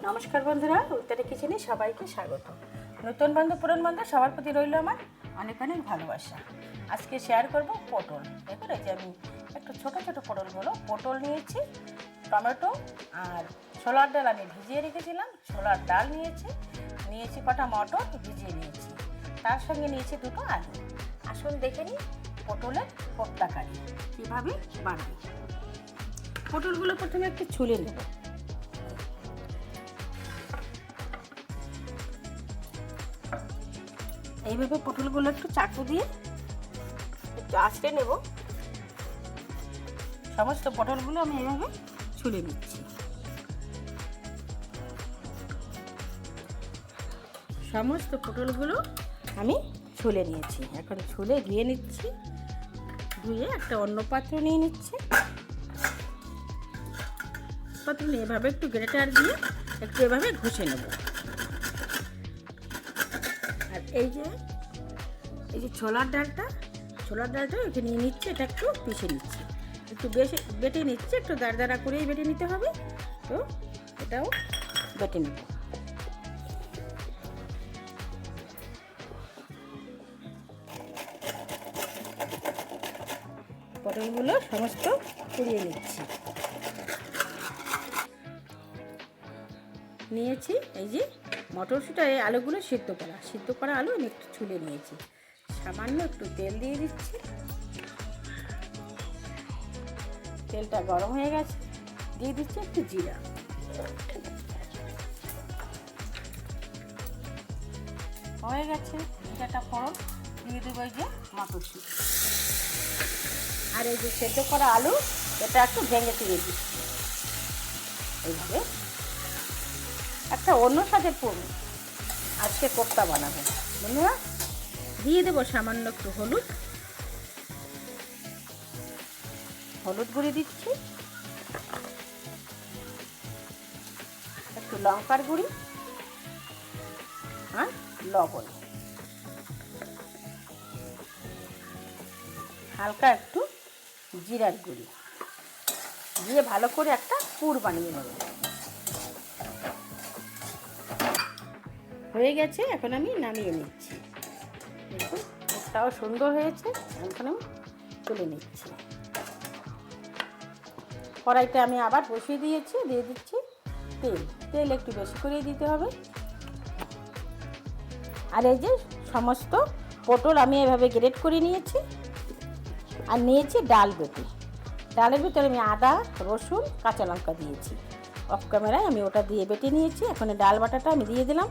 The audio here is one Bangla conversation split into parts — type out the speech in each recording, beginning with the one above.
নমস্কার বন্ধুরা, উত্তরে কিচেনে সবাইকে স্বাগত। নতুন বন্ধু পুরনো বন্ধু সবার প্রতি রইল আমার অনেক অনেক ভালোবাসা। আজকে শেয়ার করব পটল। দেখুন এই যে আমি একটু ছোট ছোট পটল নিয়েছি, টমেটো আর ছোলার ডাল আমি ভিজিয়ে রেখেছিলাম। ছোলার ডাল নিয়েছি কটা মটর ভিজিয়ে নিয়েছি, তার সঙ্গে নিয়েছি দুটো আলু। আসুন দেখে নিই পটলের কোফতা কারি কীভাবে বানাই। পটলগুলো প্রথমে একটু ছুলে নেব। এইভাবে পটলগুলো একটু চাকু দিয়ে একটু আঁচড়ে নেব। সমস্ত পটলগুলো আমি এইভাবে ছুলে নিচ্ছি। সমস্ত পটলগুলো আমি ছুলে নিয়েছি। এখন ছুলে ধুয়ে নিচ্ছি। ধুয়ে একটা অন্য পাত্র নিয়ে নিচ্ছি। পাত্র নিয়ে এভাবে একটু গ্রেটার দিয়ে একটু এভাবে ঘষে নেব। আর এই যে ছোলার ডালটা এখানে নিয়ে নিচ্ছি। এটা একটু পিষে নিচ্ছি, একটু বেটে নিচ্ছি। একটু দাঁড়া করেই বেটে নিতে হবে, তো এটাও বেটে নেব। পটলগুলো সমস্ত পুড়িয়ে নিয়েছি। এই যে মটরশুঁটা, এই আলুগুলো সিদ্ধ করা আলু আমি একটু ছুলে নিয়েছি। সামান্য একটু তেল দিয়ে দিচ্ছি। তেলটা গরম হয়ে গেছে, দিয়ে দিচ্ছি একটু জিরা। হয়ে গেছে জিরাটা ফোড়ন, দিয়ে দেবো এই যে মটরশুঁটি আর এই যে সেদ্ধ করা আলু, এটা একটু ভেঙে তুলে দিচ্ছি। এইভাবে একটা অন্য স্বাদের পড়ুন আজকে কোফতা বানাবো বন্ধুরা। দিয়ে দেবো সামান্য একটু হলুদ গুঁড়ি দিচ্ছি, একটু লঙ্কার গুঁড়ি আর লবণ, হালকা একটু জিরার গুঁড়ি দিয়ে ভালো করে একটা পুর বানিয়ে নেব। হয়ে গেছে, এখন আমি নামিয়ে নিচ্ছি। দেখুন পুরটাও সুন্দর হয়েছে। এখন আমি তুলে নিচ্ছি। কড়াইটা আমি আবার বসিয়ে দিয়েছি। দিয়ে দিচ্ছি তেল একটু বেশি করে দিতে হবে। আর এই যে সমস্ত পটল আমি এভাবে গ্রেট করে নিয়েছি। আর নিয়েছি ডাল বেটে। ডালের ভিতরে আমি আদা, রসুন, কাঁচা লঙ্কা দিয়েছি। অফ ক্যামেরায় আমি ওটা দিয়ে বেটে নিয়েছি। এখন ডাল বাটাটা আমি দিয়ে দিলাম।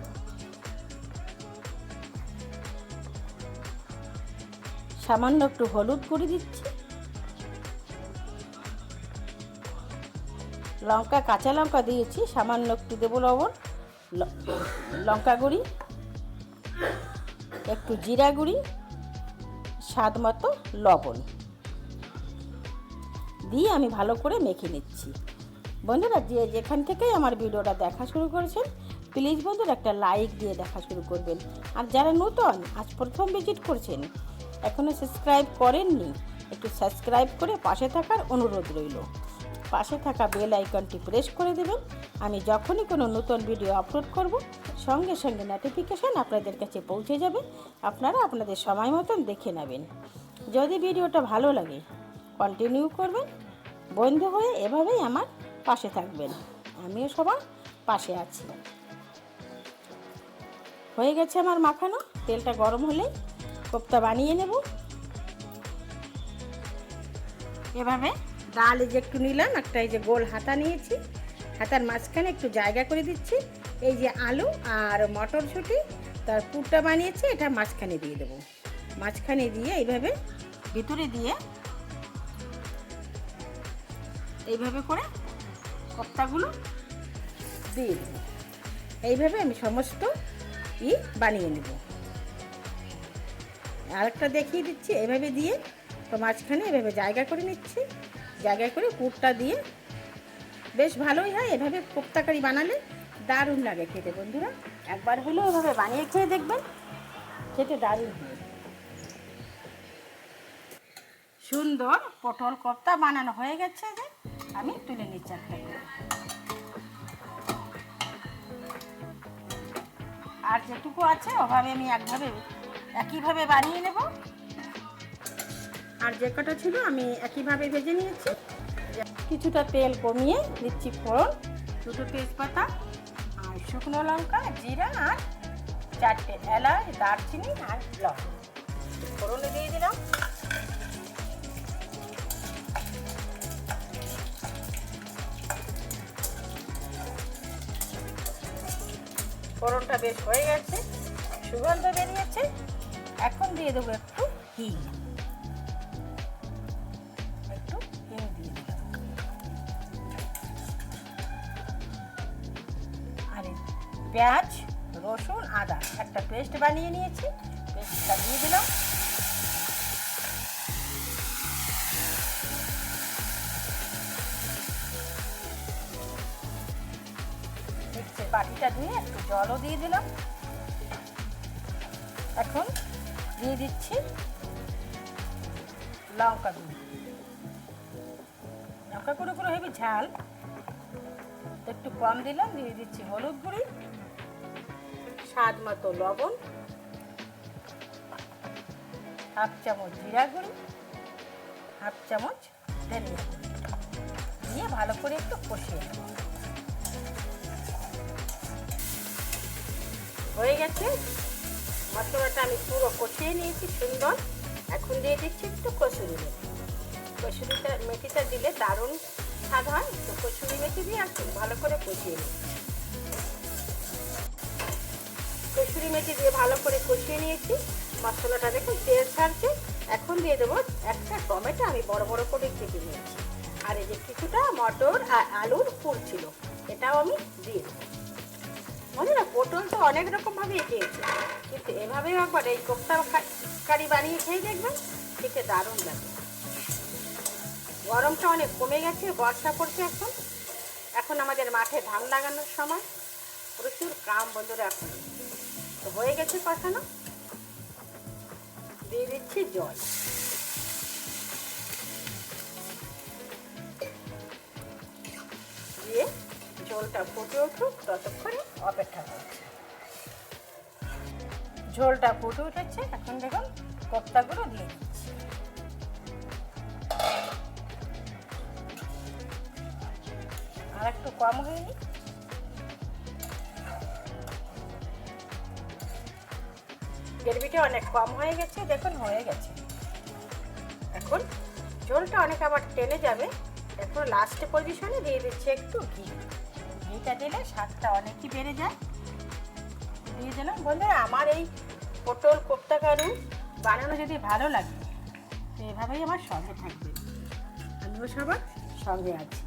সামান্য একটু হলুদ গুঁড়ি দিচ্ছি, কাঁচা লঙ্কা দিয়েছি। সামান্য একটু দেবো লবণ, লঙ্কা গুঁড়ি, একটু জিরা গুঁড়ি, স্বাদ মতো লবণ দিয়ে আমি ভালো করে মেখে নিচ্ছি। বন্ধুরা যেখান থেকেই আমার ভিডিওটা দেখা শুরু করেছেন, প্লিজ বন্ধুরা একটা লাইক দিয়ে দেখা শুরু করবেন। আর যারা নতুন আজ প্রথম ভিজিট করছেন, এখনও সাবস্ক্রাইব করেননি, একটু সাবস্ক্রাইব করে পাশে থাকার অনুরোধ রইল। পাশে থাকা বেল আইকনটি প্রেস করে দেবেন। আমি যখনই কোনো নতুন ভিডিও আপলোড করব, সঙ্গে সঙ্গে নোটিফিকেশান আপনাদের কাছে পৌঁছে যাবে। আপনারা আপনাদের সময় মতন দেখে নেবেন। যদি ভিডিওটা ভালো লাগে কন্টিনিউ করবেন। বন্ধু হয়ে এভাবেই আমার পাশে থাকবেন, আমিও সবার পাশে আছি। হয়ে গেছে আমার মাখানো। তেলটা গরম হলে কোফতা বানিয়ে নেব। এভাবে ডাল এই যে একটু নিলাম, একটা এই যে গোল হাতা নিয়েছি। হাতার মাঝখানে একটু জায়গা করে দিচ্ছি। এই যে আলু আর মটরশুঁটি তার পুরটা বানিয়েছি, এটা মাঝখানে দিয়ে দেবো। মাঝখানে দিয়ে এইভাবে ভিতরে দিয়ে এইভাবে করে কোফতাগুলো দিয়ে দেব। এইভাবে আমি সমস্ত বানিয়ে নেব। আরেকটা দেখিয়ে দিচ্ছি। এভাবে দিয়ে তো মাঝখানে এভাবে জায়গা করে নিচ্ছি। জায়গা করে পুরটা দিয়ে বেশ ভালোই হয়। এভাবে কোফতা কারি বানালে দারুণ লাগে খেতে বন্ধুরা। একবার হলেও এভাবে বানিয়ে খেয়ে দেখবেন, খেতে দারুণ হয়। সুন্দর পটল কোফতা বানানো হয়ে গেছে। যে আমি তুলে নিচ্ছি একটা করে। আর যেটুকু আছে ওভাবে আমি একইভাবে বানিয়ে নেব। আর যে কটা ছিল আমি একইভাবে ভেজে নিয়েছি। কিছুটা তেল কমিয়ে দিচ্ছি ফোড়ন, 2টো তেজপাতা আর শুকনো লঙ্কা, জিরা আর 4টে এলাচ, দারচিনি আর লবঙ্গ ফোড়নে দিয়ে দিলাম। ফোড়নটা বেশ হয়ে গেছে, সুগন্ধ বেরিয়েছে। এখন দিয়ে দেবো একটু হিং, দিয়ে দিলাম। আর পেঁয়াজ, রসুন, আদা একটা পেস্ট বানিয়ে নিয়েছি, পেস্টটা দিয়ে দিলাম। মিক্সির বাটিটা ধুয়ে একটু জলও দিয়ে দিলাম। এখন দিয়ে দিচ্ছি লঙ্কা গুঁড়ো। লঙ্কা গুঁড়ো হেবি ঝাল, একটু কম দিলাম। দিয়ে দিচ্ছি হলুদ গুঁড়ি, স্বাদ মতো লবণ, 1/2 চামচ জিরা গুঁড়ি, 1/2 চামচ ধনিয়া গুঁড়ি দিয়ে ভালো করে একটু কষিয়ে নেব। হয়ে গেছে মশলাটা, আমি পুরো কষিয়ে নিয়েছি সুন্দর। এখন দিয়ে দিচ্ছি একটু কসুরি মেথি। কসুরি মেথিটা দিলে দারুণ স্বাদ হয়, তো কসুরি মেথি দিয়ে একটু ভালো করে কষিয়ে নিচ্ছি। কসুরি মেথি দিয়ে ভালো করে কষিয়ে নিয়েছি। মশলাটা দেখুন তেল ছাড়ছে। এখন দিয়ে দেবো একটা টমেটো, আমি বড় বড় করে কেটে নিয়েছি। আর এই যে কিছুটা মটর আর আলুর পুর ছিল, এটাও আমি দিয়ে দেবো। মনে না, পটল তো অনেক রকমভাবে খেয়েছি, কিন্তু এভাবেও একবার এই কোফতা কারি বানিয়ে খেয়ে দেখবেন, খেতে দারুণ লাগে। গরমটা অনেক কমে গেছে, বর্ষা পড়ছে এখন। এখন আমাদের মাঠে ধান লাগানোর সময়, প্রচুর কাম বন্ধুরা। এখন তো হয়ে গেছে কষানো, দিয়ে দিচ্ছি জল। দিয়ে ঝোলটা ফুটে উঠুক ততক্ষণে অপেক্ষা করছি। ঝোলটা ফুটে উঠেছে, এখন দেখুন কোফতাগুলো দিয়ে দিচ্ছি। আর একটু কম হয়নি, গ্রেভিটা অনেক কম হয়ে গেছে, দেখুন হয়ে গেছে। এখন ঝোলটা অনেক আবার টেনে যাবে। এখন লাস্ট পজিশনে দিয়ে দিচ্ছি একটু ঘি। ঘিটা দিলে স্বাদটা অনেকই বেড়ে যায়। দিয়ে দিলাম। বন্ধুরা, আমার এই পটল কোফতা কারি বানানো যদি ভালো লাগে, তো এভাবেই আমার সঙ্গে থাকবে, আমিও সবার সঙ্গে আছি।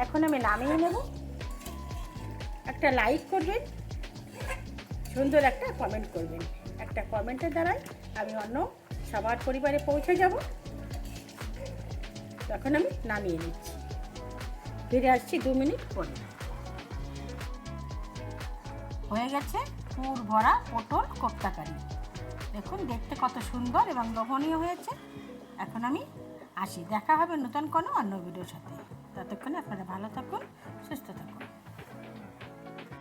এখন আমি নামিয়ে নেব। একটা লাইক করবেন, সুন্দর একটা কমেন্ট করবেন। একটা কমেন্টের দ্বারাই আমি অন্য সবার পরিবারে পৌঁছে যাব। তখন আমি নামিয়ে নিচ্ছি, ফিরে আসছি 2 মিনিট পরে। হয়ে গেছে পুর ভরা পটল কোফতা কারি। দেখুন দেখতে কত সুন্দর এবং লোভনীয় হয়েছে। এখন আমি আসি, দেখা হবে নতুন কোনো অন্য ভিডিওর সাথে। ততক্ষণে আপনারা ভালো থাকুন, সুস্থ থাকুন।